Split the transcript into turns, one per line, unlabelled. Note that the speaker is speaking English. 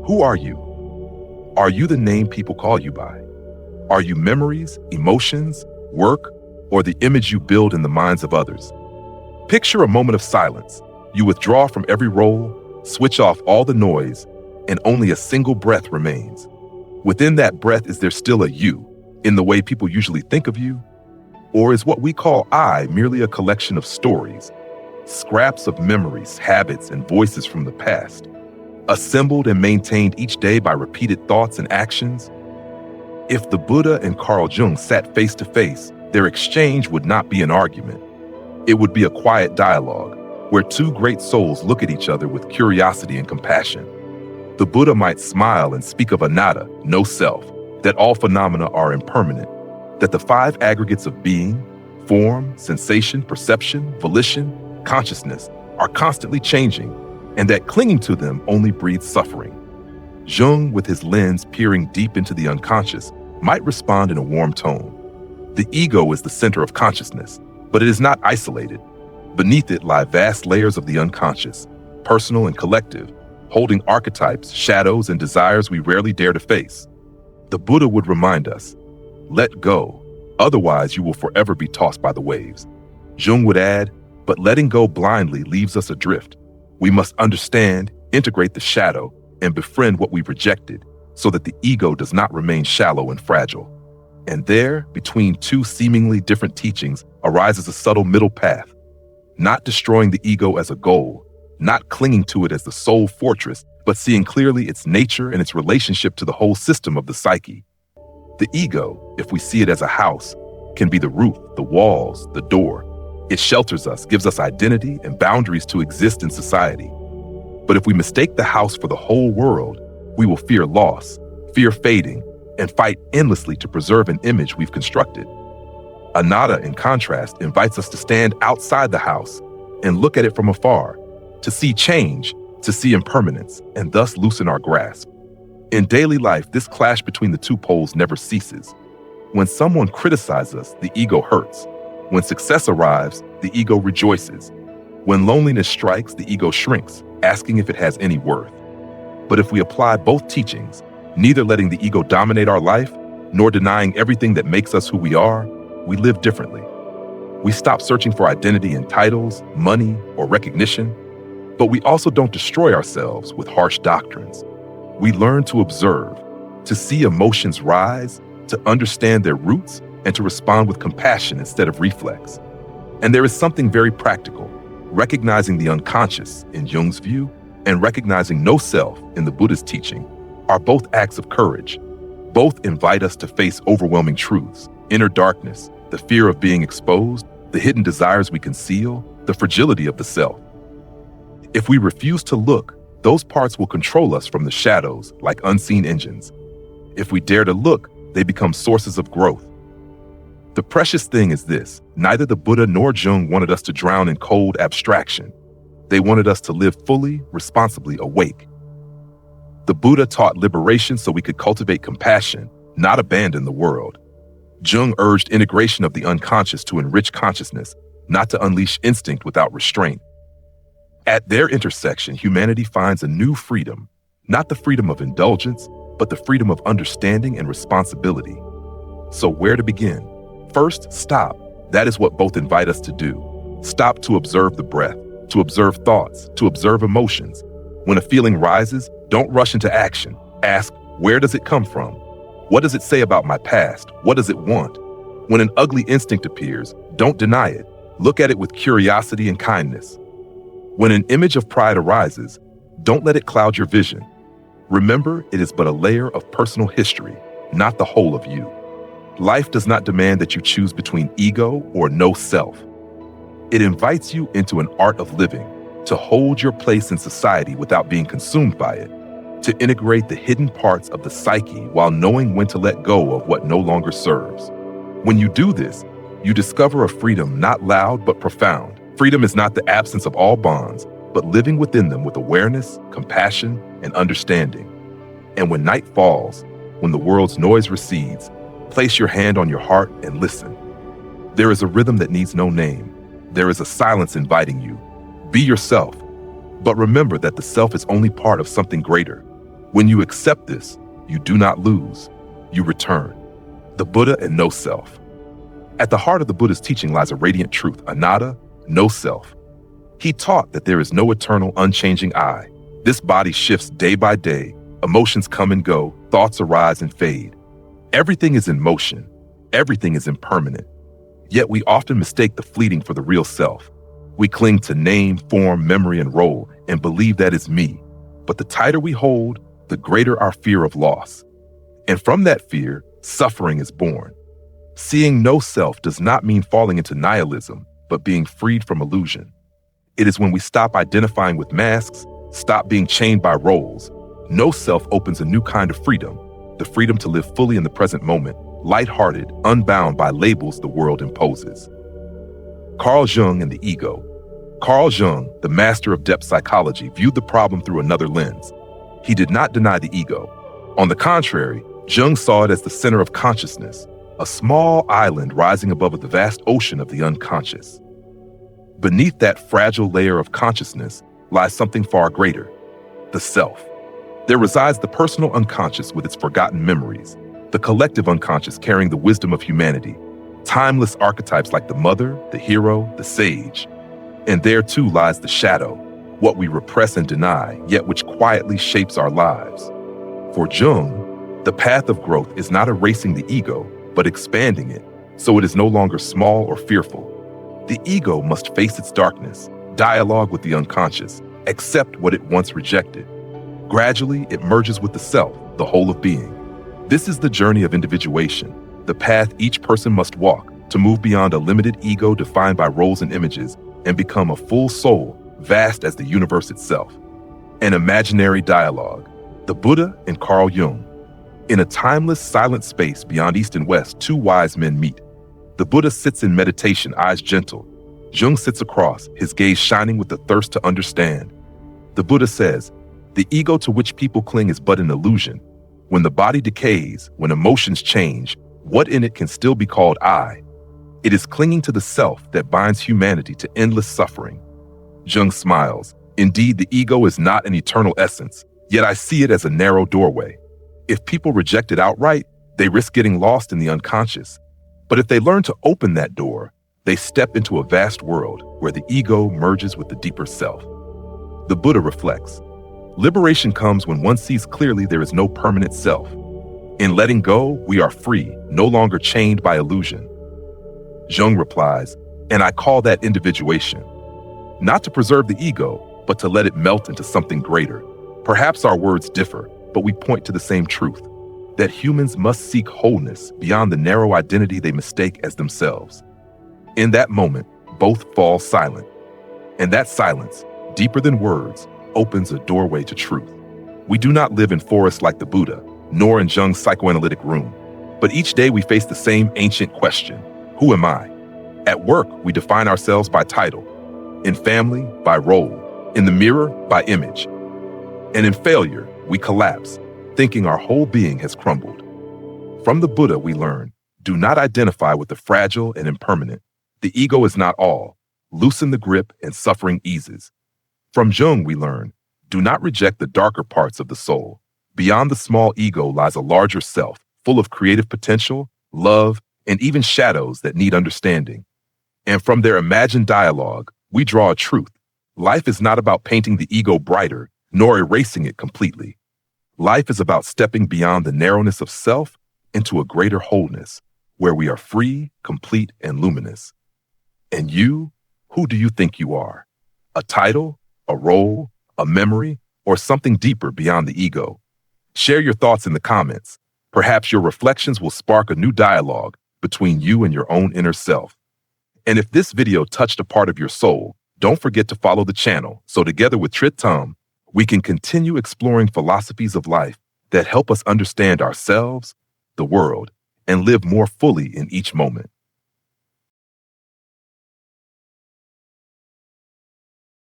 Who are you? Are you the name people call you by? Are you memories, emotions, work, or the image you build in the minds of others? Picture a moment of silence. You withdraw from every role, switch off all the noise, and only a single breath remains. Within that breath, is there still a you, in the way people usually think of you? Or is what we call I merely a collection of stories, scraps of memories, habits, and voices from the past, assembled and maintained each day by repeated thoughts and actions? If the Buddha and Carl Jung sat face to face, their exchange would not be an argument. It would be a quiet dialogue, where two great souls look at each other with curiosity and compassion. The Buddha might smile and speak of anatta, no self, that all phenomena are impermanent, that the five aggregates of being, form, sensation, perception, volition, consciousness, are constantly changing, and that clinging to them only breeds suffering. Jung, with his lens peering deep into the unconscious, might respond in a warm tone. The ego is the center of consciousness, but it is not isolated. Beneath it lie vast layers of the unconscious, personal and collective, holding archetypes, shadows, and desires we rarely dare to face. The Buddha would remind us, let go, otherwise you will forever be tossed by the waves. Jung would add, but letting go blindly leaves us adrift. We must understand, integrate the shadow, and befriend what we've rejected, so that the ego does not remain shallow and fragile. And there, between two seemingly different teachings, arises a subtle middle path, not destroying the ego as a goal, not clinging to it as the sole fortress, but seeing clearly its nature and its relationship to the whole system of the psyche. The ego, if we see it as a house, can be the roof, the walls, the door. It shelters us, gives us identity and boundaries to exist in society. But if we mistake the house for the whole world, we will fear loss, fear fading, and fight endlessly to preserve an image we've constructed. Anatta, in contrast, invites us to stand outside the house and look at it from afar, to see change, to see impermanence, and thus loosen our grasp. In daily life, this clash between the two poles never ceases. When someone criticizes us, the ego hurts. When success arrives, the ego rejoices. When loneliness strikes, the ego shrinks, asking if it has any worth. But if we apply both teachings, neither letting the ego dominate our life, nor denying everything that makes us who we are, we live differently. We stop searching for identity in titles, money, or recognition, but we also don't destroy ourselves with harsh doctrines. We learn to observe, to see emotions rise, to understand their roots, and to respond with compassion instead of reflex. And there is something very practical, recognizing the unconscious in Jung's view and recognizing no self in the Buddha's teaching are both acts of courage. Both invite us to face overwhelming truths, inner darkness, the fear of being exposed, the hidden desires we conceal, the fragility of the self. If we refuse to look, those parts will control us from the shadows like unseen engines. If we dare to look, they become sources of growth. The precious thing is this: neither the Buddha nor Jung wanted us to drown in cold abstraction. They wanted us to live fully, responsibly awake. The Buddha taught liberation so we could cultivate compassion, not abandon the world. Jung urged integration of the unconscious to enrich consciousness, not to unleash instinct without restraint. At their intersection, humanity finds a new freedom, not the freedom of indulgence, but the freedom of understanding and responsibility. So where to begin? First, stop. That is what both invite us to do. Stop to observe the breath, to observe thoughts, to observe emotions. When a feeling rises, don't rush into action. Ask, where does it come from? What does it say about my past? What does it want? When an ugly instinct appears, don't deny it. Look at it with curiosity and kindness. When an image of pride arises, don't let it cloud your vision. Remember, it is but a layer of personal history, not the whole of you. Life does not demand that you choose between ego or no self. It invites you into an art of living, to hold your place in society without being consumed by it, to integrate the hidden parts of the psyche while knowing when to let go of what no longer serves. When you do this, you discover a freedom not loud but profound. Freedom is not the absence of all bonds, but living within them with awareness, compassion, and understanding. And when night falls, when the world's noise recedes, place your hand on your heart and listen. There is a rhythm that needs no name. There is a silence inviting you. Be yourself. But remember that the self is only part of something greater. When you accept this, you do not lose, you return. The Buddha and no self. At the heart of the Buddha's teaching lies a radiant truth, anatta, no self. He taught that there is no eternal, unchanging I. This body shifts day by day, emotions come and go, thoughts arise and fade. Everything is in motion, everything is impermanent. Yet we often mistake the fleeting for the real self. We cling to name, form, memory, and role and believe that is me. But the tighter we hold, the greater our fear of loss. And from that fear, suffering is born. Seeing no self does not mean falling into nihilism, but being freed from illusion. It is when we stop identifying with masks, stop being chained by roles. No self opens a new kind of freedom, the freedom to live fully in the present moment, lighthearted, unbound by labels the world imposes. Carl Jung and the ego. Carl Jung, the master of depth psychology, viewed the problem through another lens. He did not deny the ego. On the contrary, Jung saw it as the center of consciousness, a small island rising above the vast ocean of the unconscious. Beneath that fragile layer of consciousness lies something far greater, the self. There resides the personal unconscious with its forgotten memories, the collective unconscious carrying the wisdom of humanity, timeless archetypes like the mother, the hero, the sage. And there too lies the shadow, what we repress and deny, yet which quietly shapes our lives. For Jung, the path of growth is not erasing the ego, but expanding it, so it is no longer small or fearful. The ego must face its darkness, dialogue with the unconscious, accept what it once rejected. Gradually, it merges with the self, the whole of being. This is the journey of individuation, the path each person must walk to move beyond a limited ego defined by roles and images and become a full soul, vast as the universe itself. An imaginary dialogue, the Buddha and Carl Jung. In a timeless, silent space beyond East and West, two wise men meet. The Buddha sits in meditation, eyes gentle. Jung sits across, his gaze shining with the thirst to understand. The Buddha says, the ego to which people cling is but an illusion. When the body decays, when emotions change, what in it can still be called I? It is clinging to the self that binds humanity to endless suffering. Jung smiles. Indeed, the ego is not an eternal essence, yet I see it as a narrow doorway. If people reject it outright, they risk getting lost in the unconscious. But if they learn to open that door, they step into a vast world where the ego merges with the deeper self. The Buddha reflects. Liberation comes when one sees clearly there is no permanent self. In letting go, we are free, no longer chained by illusion. Jung replies, and I call that individuation. Not to preserve the ego, but to let it melt into something greater. Perhaps our words differ, but we point to the same truth, that humans must seek wholeness beyond the narrow identity they mistake as themselves. In that moment, both fall silent. And that silence, deeper than words, opens a doorway to truth. We do not live in forests like the Buddha, nor in Jung's psychoanalytic room. But each day we face the same ancient question, who am I? At work, we define ourselves by title. In family, by role. In the mirror, by image. And in failure, we collapse, thinking our whole being has crumbled. From the Buddha, we learn, do not identify with the fragile and impermanent. The ego is not all. Loosen the grip and suffering eases. From Jung, we learn, do not reject the darker parts of the soul. Beyond the small ego lies a larger self, full of creative potential, love, and even shadows that need understanding. And from their imagined dialogue, we draw a truth. Life is not about painting the ego brighter, nor erasing it completely. Life is about stepping beyond the narrowness of self into a greater wholeness, where we are free, complete, and luminous. And you, who do you think you are? A title, a role, a memory, or something deeper beyond the ego? Share your thoughts in the comments. Perhaps your reflections will spark a new dialogue between you and your own inner self. And if this video touched a part of your soul, don't forget to follow the channel so together with Trit Tum, we can continue exploring philosophies of life that help us understand ourselves, the world, and live more fully in each moment.